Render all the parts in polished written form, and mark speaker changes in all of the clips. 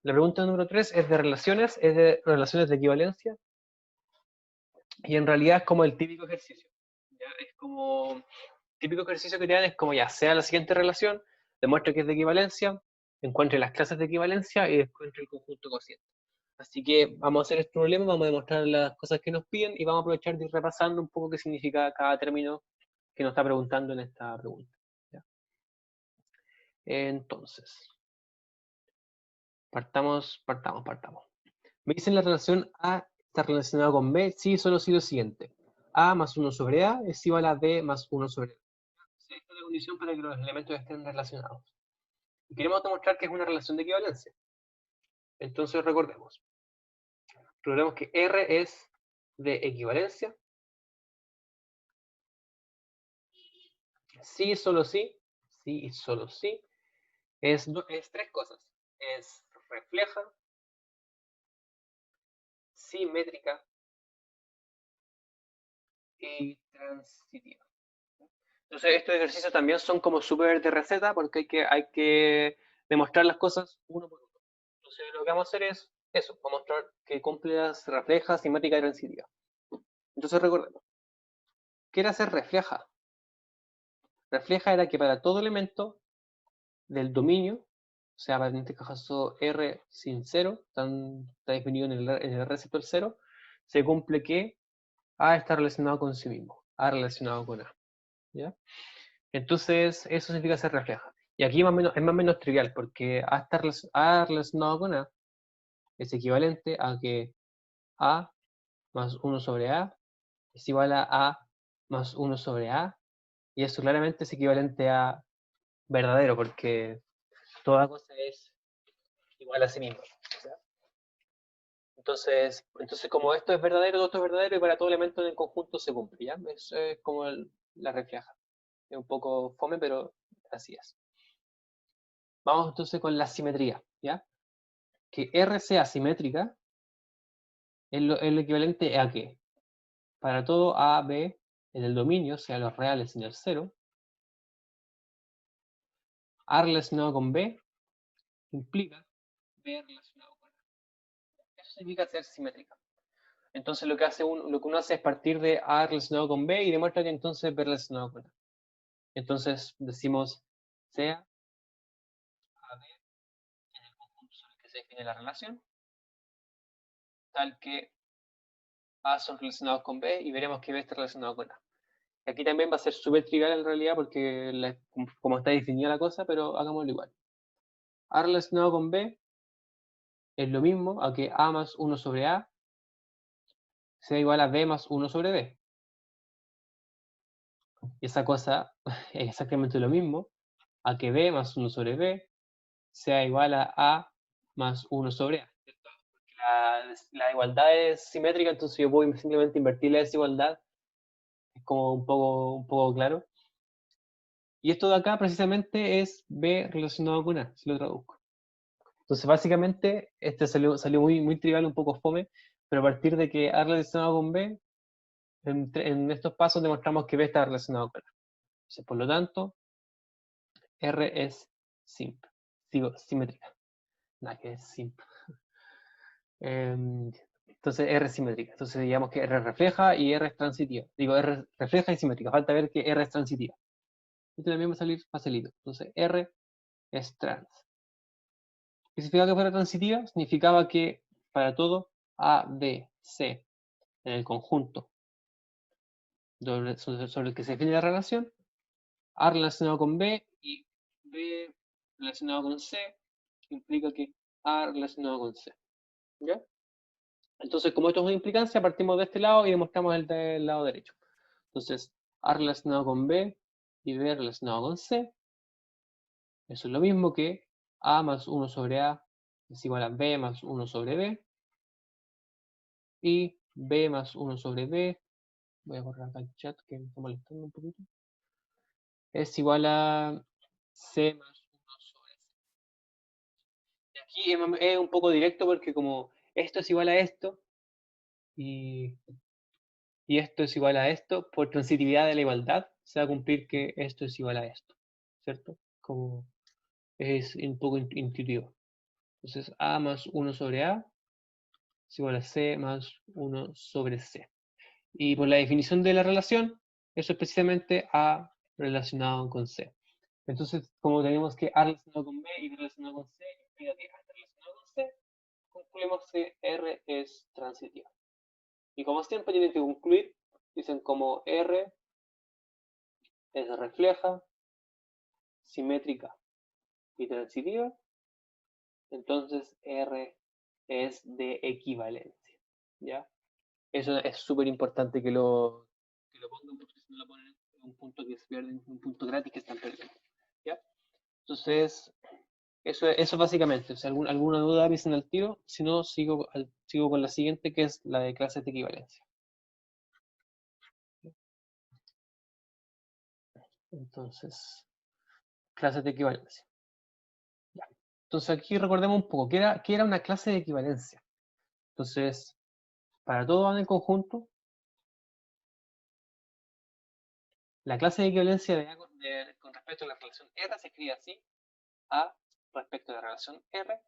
Speaker 1: La pregunta número 3 es de relaciones de equivalencia, y en realidad es como el típico ejercicio. ¿Ya? Es como, típico ejercicio que te dan es como ya, sea la siguiente relación, demuestre que es de equivalencia, encuentre las clases de equivalencia y encuentre el conjunto cociente. Así que vamos a hacer este problema, vamos a demostrar las cosas que nos piden y vamos a aprovechar de ir repasando un poco qué significa cada término que nos está preguntando en esta pregunta. ¿Ya? Entonces, partamos. Me dicen la relación A está relacionada con B, sí, solo si lo siguiente. A más 1 sobre A es igual a B más 1 sobre B. Esta es la condición para que los elementos estén relacionados. Y queremos demostrar que es una relación de equivalencia. Entonces recordemos que R es de equivalencia. Sí, solo sí. Sí y solo sí. Es tres cosas. Es refleja, simétrica y transitiva. Entonces estos ejercicios también son como súper de receta porque hay que demostrar las cosas uno por uno. Entonces lo que vamos a hacer es eso, vamos a mostrar que cumple las refleja, simétrica y transitiva. Entonces recordemos, ¿qué era hacer refleja? Refleja era que para todo elemento del dominio, o sea, para en este caso R sin 0, está definido en el receptor 0, se cumple que A está relacionado con sí mismo, A relacionado con A. ¿Ya? Entonces, eso significa ser refleja. Y aquí es más o menos trivial, porque A relacionado con A es equivalente a que A más 1 sobre A es igual a A más 1 sobre A, y eso claramente es equivalente a verdadero, porque toda cosa es igual a sí misma. ¿Ya? Entonces, como esto es verdadero, todo esto es verdadero, y para todo elemento en el conjunto se cumple. ¿Ya? Eso es como la refleja. Es un poco fome, pero así es. Vamos entonces con la simetría. ¿Ya? Que R sea simétrica es lo equivalente a que para todo A, B en el dominio, sea los reales en el 0, A relacionado con B implica B relacionado con A. Eso significa ser simétrica. Entonces lo que uno hace es partir de A relacionado con B y demuestra que entonces B relacionado con A. Entonces decimos sea AB en el conjunto sobre el que se define la relación, tal que A son relacionados con B y veremos que B está relacionado con A. Aquí también va a ser súper trivial en realidad porque como está definida la cosa, pero hagámoslo igual. A relacionado con B es lo mismo a que A más 1 sobre A sea igual a B más 1 sobre B. Y esa cosa es exactamente lo mismo a que B más 1 sobre B sea igual a A más 1 sobre A. La igualdad es simétrica, entonces yo puedo simplemente invertir la desigualdad. Es como un poco claro. Y esto de acá precisamente es B relacionado con A, si lo traduzco. Entonces básicamente este salió muy trivial, un poco fome, pero a partir de que A relacionado con B, en estos pasos demostramos que B está relacionado con A. Entonces, por lo tanto, R es simétrica. Nada, que es simp. Entonces R es simétrica. Entonces digamos que R refleja y R es transitiva. Digo, R refleja y simétrica. Falta ver que R es transitiva. Esto también va a salir facilito. Entonces R es trans. ¿Qué significa que fuera transitiva? Significaba que para todo A, B, C en el conjunto sobre el que se define la relación, A relacionado con B y B relacionado con C implica que A relacionado con C. ¿Ya? Entonces, como esto es una implicancia, partimos de este lado y demostramos el del lado derecho. Entonces, A relacionado con B y B relacionado con C, eso es lo mismo que A más 1 sobre A es igual a B más 1 sobre B, y B más 1 sobre B, voy a borrar acá el chat que me está molestando un poquito, es igual a C más 1 sobre C. Y aquí es un poco directo porque como esto es igual a esto, y esto es igual a esto, por transitividad de la igualdad, se va a cumplir que esto es igual a esto, ¿cierto? Como es un poco intuitivo. Entonces A más 1 sobre A es igual a C más 1 sobre C. Y por la definición de la relación, eso es precisamente A relacionado con C. Entonces, como tenemos que A relacionado con B y B relacionado con C, implica que A está relacionado con C, concluimos que R es transitiva. Y como siempre tienen que concluir, dicen como R es refleja, simétrica y transitiva, entonces R es de equivalencia. ¿Ya? Eso es súper importante que lo pongan, porque si no lo ponen en un punto que se pierden, un punto gratis que están perdiendo. ¿Ya? Entonces, eso básicamente. O sea, alguna duda avisen al tiro, si no, sigo con la siguiente, que es la de clases de equivalencia. Entonces, clases de equivalencia. Ya. Entonces aquí recordemos un poco, ¿qué era una clase de equivalencia? Entonces, para todo en el conjunto, la clase de equivalencia con respecto a la relación R se escribe así: A respecto a la relación R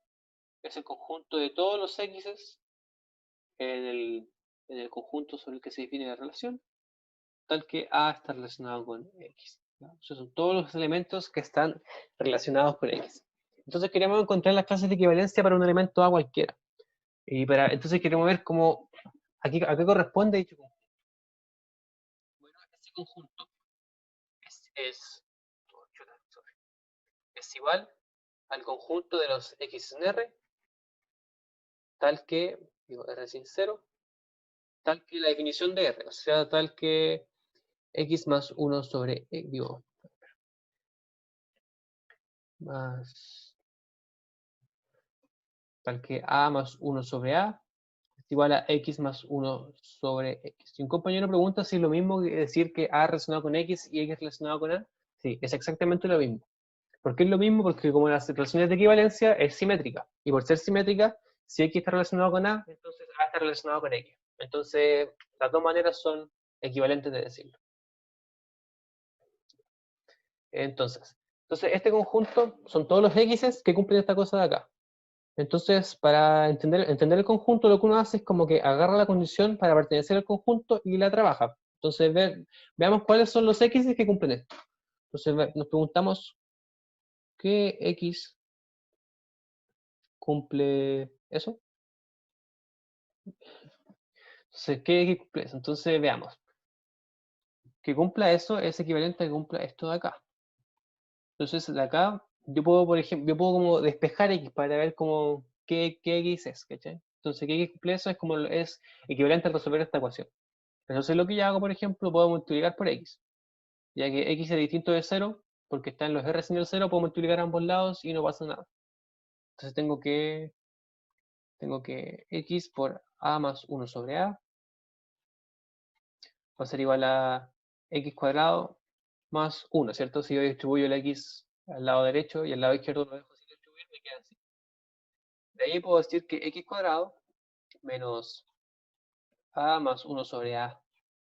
Speaker 1: es el conjunto de todos los X en el conjunto sobre el que se define la relación, tal que A está relacionado con X. ¿No? Esos son todos los elementos que están relacionados con X. Entonces queremos encontrar las clases de equivalencia para un elemento A cualquiera. Entonces queremos ver cómo, a qué corresponde dicho conjunto. Bueno, ese conjunto es igual al conjunto de los X en R, tal que, digo, R sin 0, tal que la definición de R, o sea, tal que X más 1 sobre, digo, más, tal que A más 1 sobre A es igual a X más 1 sobre X. Si un compañero pregunta si es lo mismo que decir que A relacionado con X y X relacionado con A, sí, es exactamente lo mismo. ¿Por qué es lo mismo? Porque como las relaciones de equivalencia es simétrica. Y por ser simétrica, si X está relacionado con A, entonces A está relacionado con X. Entonces, las dos maneras son equivalentes de decirlo. Entonces este conjunto son todos los X que cumplen esta cosa de acá. Entonces, para entender el conjunto, lo que uno hace es como que agarra la condición para pertenecer al conjunto y la trabaja. Entonces, veamos cuáles son los X que cumplen esto. Entonces, nos preguntamos, ¿qué X cumple eso? Entonces, ¿qué X cumple eso? Entonces, veamos. Que cumpla eso es equivalente a que cumpla esto de acá. Entonces, de acá, yo puedo, por ejemplo, yo puedo como despejar X para ver como qué X es, ¿cachai? Entonces, que X cumple eso es equivalente a resolver esta ecuación. Entonces, lo que yo hago, por ejemplo, puedo multiplicar por X. Ya que X es distinto de 0, porque está en los R sin el 0, puedo multiplicar a ambos lados y no pasa nada. Entonces, tengo que X por A más 1 sobre A va a ser igual a X cuadrado más 1, ¿cierto? Si yo distribuyo el X al lado derecho y al lado izquierdo lo dejo sin distribuir, me queda así. De ahí puedo decir que X cuadrado menos A más 1 sobre A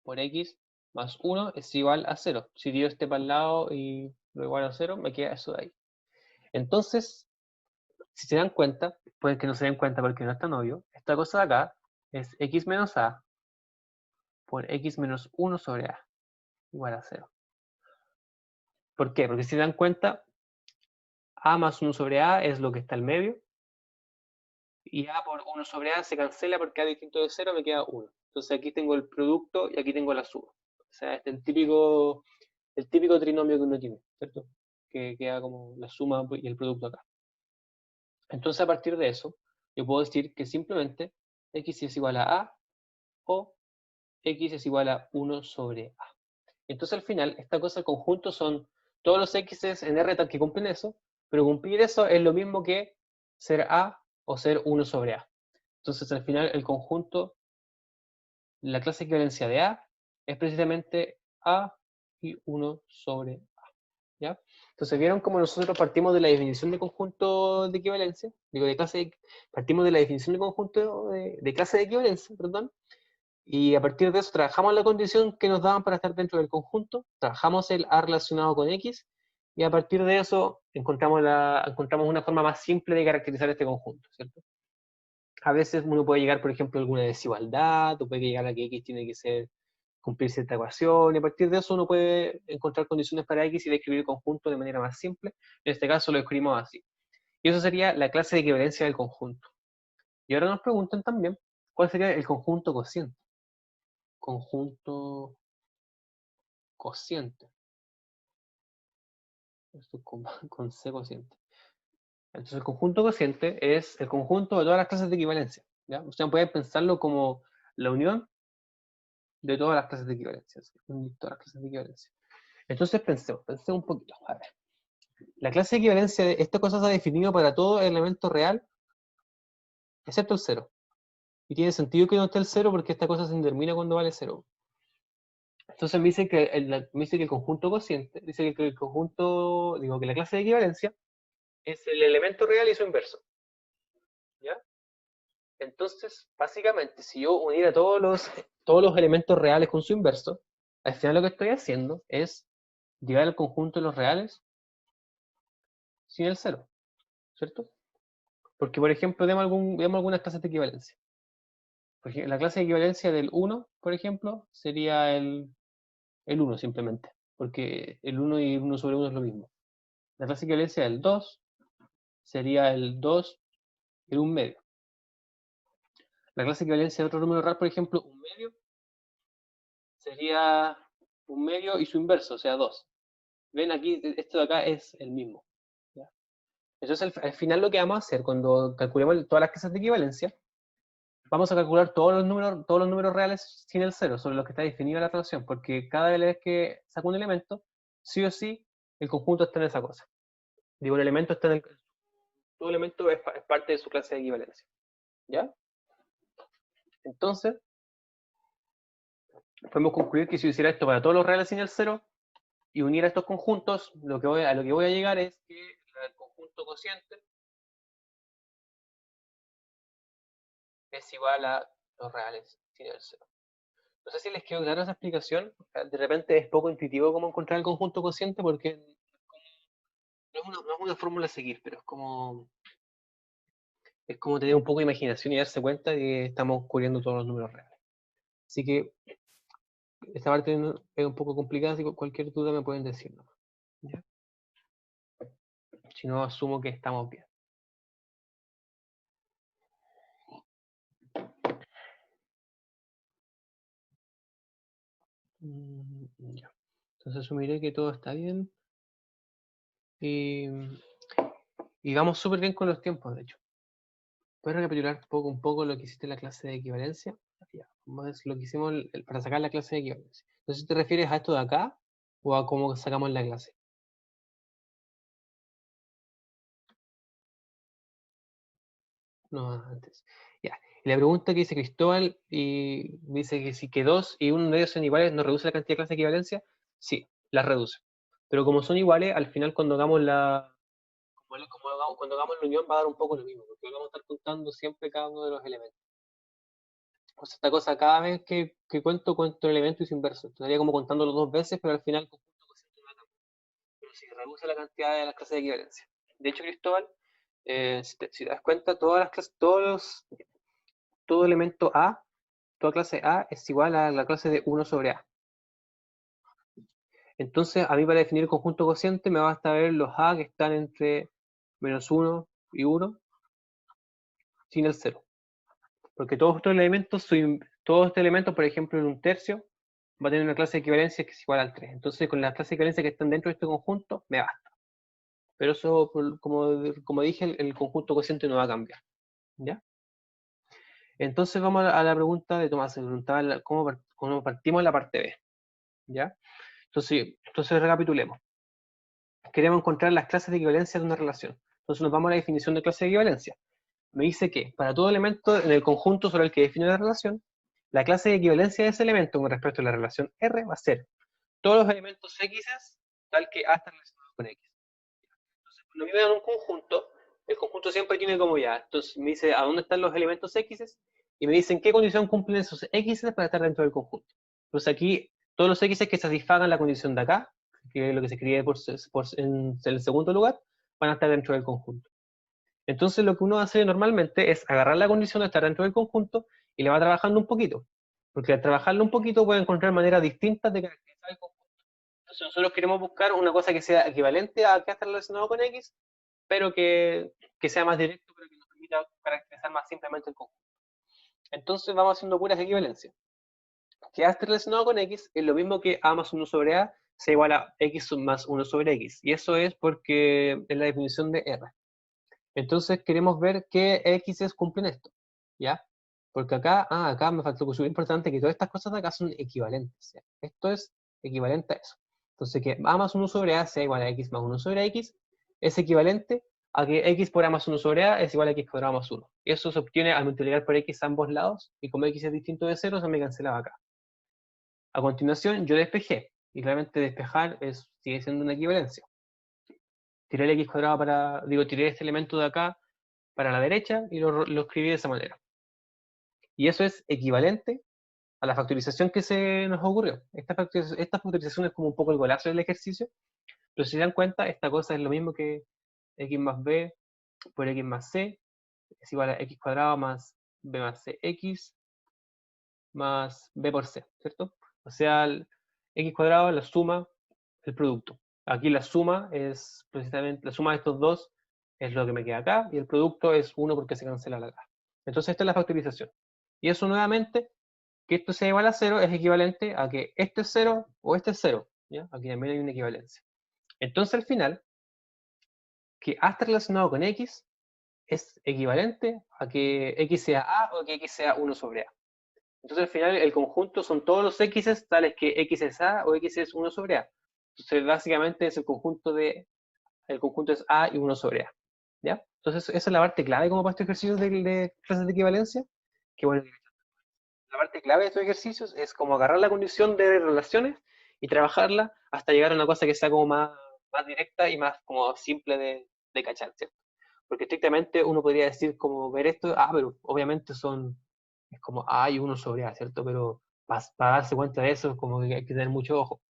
Speaker 1: por X más 1 es igual a 0. Si dio este para el lado y lo igual a 0, me queda eso de ahí. Entonces, si se dan cuenta, pueden que no se den cuenta porque no es tan obvio, esta cosa de acá es X menos A por X menos 1 sobre A igual a 0. ¿Por qué? Porque si se dan cuenta, A más 1 sobre A es lo que está al medio, y A por 1 sobre A se cancela porque A distinto de 0 me queda 1. Entonces aquí tengo el producto y aquí tengo la suma. O sea, este es el típico trinomio que uno tiene, ¿cierto? Que queda como la suma y el producto acá. Entonces a partir de eso, yo puedo decir que simplemente X es igual a A o X es igual a 1 sobre A. Entonces al final, esta cosa, el conjunto son todos los X en R tal que cumplen eso, pero cumplir eso es lo mismo que ser A o ser 1 sobre A. Entonces al final el conjunto, la clase de equivalencia de A es precisamente A y 1 sobre A. ¿Ya? Entonces vieron cómo nosotros partimos de la definición de conjunto de equivalencia, digo partimos de la definición de conjunto de clase de equivalencia, perdón, y a partir de eso trabajamos la condición que nos daban para estar dentro del conjunto, trabajamos el A relacionado con X, y a partir de eso encontramos una forma más simple de caracterizar este conjunto, ¿cierto? A veces uno puede llegar, por ejemplo, a alguna desigualdad, o puede llegar a que X tiene que cumplir cierta ecuación, y a partir de eso uno puede encontrar condiciones para X y describir el conjunto de manera más simple. En este caso lo escribimos así. Y eso sería la clase de equivalencia del conjunto. Y ahora nos preguntan también, ¿cuál sería el conjunto cociente? Conjunto cociente. Esto con C cociente. Entonces el conjunto cociente es el conjunto de todas las clases de equivalencia. ¿Ya? Ustedes pueden pensarlo como la unión de todas las clases de equivalencia. Todas las clases de equivalencia. Entonces pensemos un poquito. A ver. La clase de equivalencia, esta cosa se ha definido para todo elemento real, excepto el 0. Y tiene sentido que no esté el 0 porque esta cosa se determina cuando vale 0. Entonces me dice que el conjunto cociente, dice que el conjunto, digo que la clase de equivalencia es el elemento real y su inverso. ¿Ya? Entonces, básicamente, si yo uniera todos los elementos reales con su inverso, al final lo que estoy haciendo es llevar el conjunto de los reales sin el 0, ¿cierto? Porque, por ejemplo, demos algunas clases de equivalencia. Por ejemplo, la clase de equivalencia del 1, por ejemplo, sería el 1 simplemente, porque el 1 y 1 sobre 1 es lo mismo. La clase de equivalencia del 2 sería el 2 y el 1 medio. La clase de equivalencia de otro número real, por ejemplo, 1 medio, sería 1 medio y su inverso, o sea, 2. Ven aquí, esto de acá es el mismo. ¿Ya? Entonces, al final lo que vamos a hacer cuando calculemos todas las clases de equivalencia, vamos a calcular todos los números reales sin el 0, sobre los que está definida la relación, porque cada vez que saco un elemento, sí o sí, el conjunto está en esa cosa. Digo, el elemento está en el... Todo elemento es parte de su clase de equivalencia. ¿Ya? Entonces, podemos concluir que si yo hiciera esto para todos los reales sin el 0 y uniera estos conjuntos, a lo que voy a llegar es que el conjunto cociente es igual a los reales sin el 0. No sé si les quedó clara esa explicación. De repente es poco intuitivo cómo encontrar el conjunto cociente porque no es una fórmula a seguir, pero es como tener un poco de imaginación y darse cuenta de que estamos cubriendo todos los números reales. Así que esta parte es un poco complicada, así que cualquier duda me pueden decir. ¿Ya? Si no, asumo que estamos bien. Ya. Entonces asumiré que todo está bien. Y vamos súper bien con los tiempos, de hecho. ¿Puedes recapitular un poco lo que hiciste en la clase de equivalencia? Ya, vamos a ver lo que hicimos para sacar la clase de equivalencia. Entonces, ¿te refieres a esto de acá o a cómo sacamos la clase? No, antes. Ya. Y la pregunta que dice Cristóbal y dice que si que 2 y 1 de ellos son iguales, ¿no reduce la cantidad de clases de equivalencia? Sí, las reduce. Pero como son iguales, al final cuando hagamos cuando hagamos la unión va a dar un poco lo mismo, porque vamos a estar contando siempre cada uno de los elementos. O sea, esta cosa, cada vez que cuento el elemento y su inverso. Estaría como contándolo 2 veces, pero al final el conjunto cociente no va a cambiar. Pero sí, reduce la cantidad de las clases de equivalencia. De hecho, Cristóbal, si te das cuenta, todas las clases, todo elemento A, toda clase A es igual a la clase de 1 sobre A. Entonces, a mí para definir el conjunto cociente me basta ver los A que están entre menos 1 y 1 sin el 0. Porque todos estos elementos, por ejemplo, en un tercio, va a tener una clase de equivalencia que es igual al 3. Entonces, con las clases de equivalencia que están dentro de este conjunto, me basta. Pero eso, como dije, el conjunto cociente no va a cambiar. ¿Ya? Entonces vamos a la pregunta de Tomás. Se preguntaba cómo partimos en la parte B. ¿Ya? Entonces recapitulemos. Queremos encontrar las clases de equivalencia de una relación. Entonces nos vamos a la definición de clase de equivalencia. Me dice que para todo elemento en el conjunto sobre el que define la relación, la clase de equivalencia de ese elemento con respecto a la relación R va a ser todos los elementos X tal que A está relacionado con X. Entonces, cuando me dan un conjunto, el conjunto siempre tiene como ya. Entonces me dice a dónde están los elementos X y me dicen qué condición cumplen esos X para estar dentro del conjunto. Entonces aquí, todos los X que satisfagan la condición de acá que lo que se escribe en el segundo lugar, van a estar dentro del conjunto. Entonces lo que uno hace normalmente es agarrar la condición de estar dentro del conjunto y le va trabajando un poquito. Porque al trabajarlo un poquito puede encontrar maneras distintas de caracterizar el conjunto. Entonces nosotros queremos buscar una cosa que sea equivalente a que está relacionado con X, pero que sea más directo, pero que nos permita caracterizar más simplemente el conjunto. Entonces vamos haciendo puras equivalencias. Que A esté relacionado con X es lo mismo que A más 1 sobre A sea igual a X más 1 sobre X. Y eso es porque es la definición de R. Entonces queremos ver qué X's cumplen esto, ¿ya? Porque acá me faltó algo súper importante, que todas estas cosas de acá son equivalentes, ¿ya? Esto es equivalente a eso. Entonces que A más 1 sobre A sea igual a X más 1 sobre X es equivalente a que X por A más 1 sobre A es igual a X por A más 1. Eso se obtiene al multiplicar por X a ambos lados, y como X es distinto de 0, se me cancelaba acá. A continuación, yo despejé, y realmente despejar sigue siendo una equivalencia. Tiré el X cuadrado tiré este elemento de acá para la derecha y lo escribí de esa manera. Y eso es equivalente a la factorización que se nos ocurrió. Esta factorización es como un poco el golazo del ejercicio, pero si se dan cuenta, esta cosa es lo mismo que x más b por x más c es igual a x cuadrado más b más c x más b por c, ¿cierto? O sea, el x cuadrado, la suma, el producto. Aquí la suma es precisamente, la suma de estos dos es lo que me queda acá, y el producto es 1 porque se cancela la acá. Entonces esta es la factorización. Y eso nuevamente, que esto sea igual a 0, es equivalente a que este es 0 o este es 0. ¿Ya? Aquí también hay una equivalencia. Entonces al final, que A está relacionado con X es equivalente a que X sea A o que X sea 1 sobre A. Entonces al final el conjunto son todos los X tales que X es A o X es 1 sobre A. Entonces básicamente es el conjunto es A y 1 sobre A. ¿Ya? Entonces esa es la parte clave como para estos ejercicios de clases de equivalencia. Que bueno, la parte clave de estos ejercicios es como agarrar la condición de relaciones y trabajarla hasta llegar a una cosa que sea como más directa y más como simple de cachar, ¿cierto? Porque estrictamente uno podría decir como ver esto, pero obviamente es como A y 1 sobre A, ¿cierto? Pero para darse cuenta de eso es como que hay que tener mucho ojo.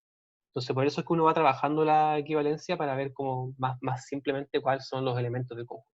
Speaker 1: Entonces por eso es que uno va trabajando la equivalencia para ver como más simplemente cuáles son los elementos del conjunto.